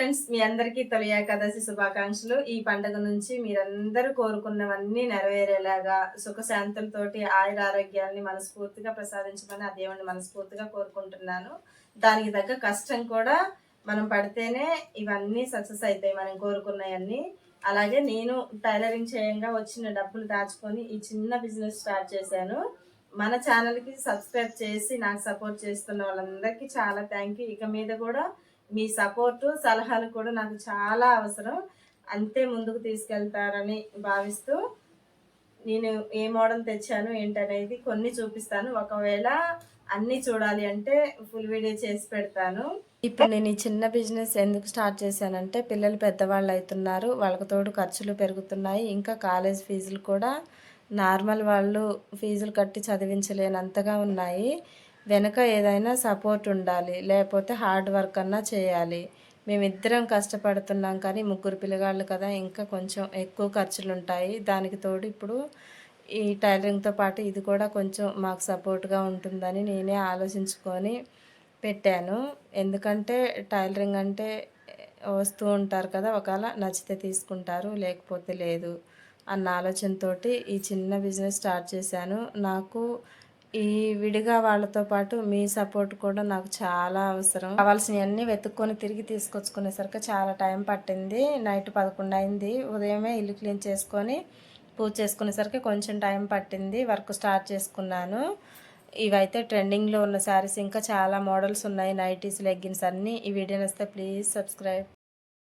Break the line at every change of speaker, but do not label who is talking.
Friends, మీ అందరికీ తొలి ఏకాదశి శుభాకాంక్షలు. ఈ పండుగ నుంచి మీరందరూ కోరుకున్నవన్నీ నెరవేరేలాగా సుఖశాంతులతోటి ఆయురారోగ్యాల్ని మనస్ఫూర్తిగా ప్రసాదించమని ఆ దేవుడిని మనస్ఫూర్తిగా కోరుకుంటున్నాను. దానికి తగ్గ కష్టం కూడా మనం పడితేనే ఇవన్నీ సక్సెస్ అయితాయి, మనం కోరుకున్నయన్నీ. అలాగే నేను టైలరింగ్ చేయంగా వచ్చిన డబ్బులు దాచుకొని ఈ చిన్న బిజినెస్ స్టార్ట్ చేశాను. మన ఛానల్‌కి సబ్స్క్రైబ్ చేసి నాకు సపోర్ట్ చేస్తున్న వాళ్ళందరికీ చాలా థ్యాంక్ యూ. ఇక మీద కూడా మీ సపోర్టు, సలహాలు కూడా నాకు చాలా అవసరం. అంతే ముందుకు తీసుకెళ్తారని భావిస్తూ, నేను ఏ మోడల్ తెచ్చాను ఏంటనేది కొన్ని చూపిస్తాను. ఒకవేళ అన్నీ చూడాలి అంటే ఫుల్ వీడియో చేసి పెడతాను. ఇప్పుడు నేను ఈ చిన్న బిజినెస్ ఎందుకు స్టార్ట్ చేశానంటే, పిల్లలు పెద్దవాళ్ళు అవుతున్నారు. వాళ్ళకి తోడు ఖర్చులు పెరుగుతున్నాయి. ఇంకా కాలేజ్ ఫీజులు కూడా నార్మల్ వాళ్ళు ఫీజులు కట్టి చదివించలేనంతగా ఉన్నాయి. వెనక ఏదైనా సపోర్ట్ ఉండాలి, లేకపోతే హార్డ్ వర్క్ అన్నా చేయాలి. మేమిద్దరం కష్టపడుతున్నాం కానీ ముగ్గురు పిల్లగాళ్ళు కదా, ఇంకా కొంచెం ఎక్కువ ఖర్చులుంటాయి. దానికి తోడు ఇప్పుడు ఈ టైలరింగ్తో పాటు ఇది కూడా కొంచెం మాకు సపోర్ట్గా ఉంటుందని నేనే ఆలోచించుకొని పెట్టాను. ఎందుకంటే టైలరింగ్ అంటే వస్తూ ఉంటారు కదా, ఒకవేళ నచ్చితే తీసుకుంటారు, లేకపోతే లేదు అన్న ఆలోచనతోటి ఈ చిన్న బిజినెస్ స్టార్ట్ చేశాను. నాకు ఈ విడిగా వాళ్ళతో పాటు మీ సపోర్ట్ కూడా నాకు చాలా అవసరం. కావాల్సినవన్నీ వెతుక్కొని తిరిగి తీసుకొచ్చుకునేసరికి చాలా టైం పట్టింది. నైట్ 11 అయింది. ఉదయమే ఇల్లు క్లీన్ చేసుకొని పూజ చేసుకునేసరికి కొంచెం టైం పట్టింది. వర్క్ స్టార్ట్ చేసుకున్నాను. ఇవైతే ట్రెండింగ్లో ఉన్న శారీస్, ఇంకా చాలా మోడల్స్ ఉన్నాయి. నైటీస్, లెగ్గిన్స్ అన్నీ. ఈ వీడియో నచ్చితే ప్లీజ్ సబ్స్క్రైబ్.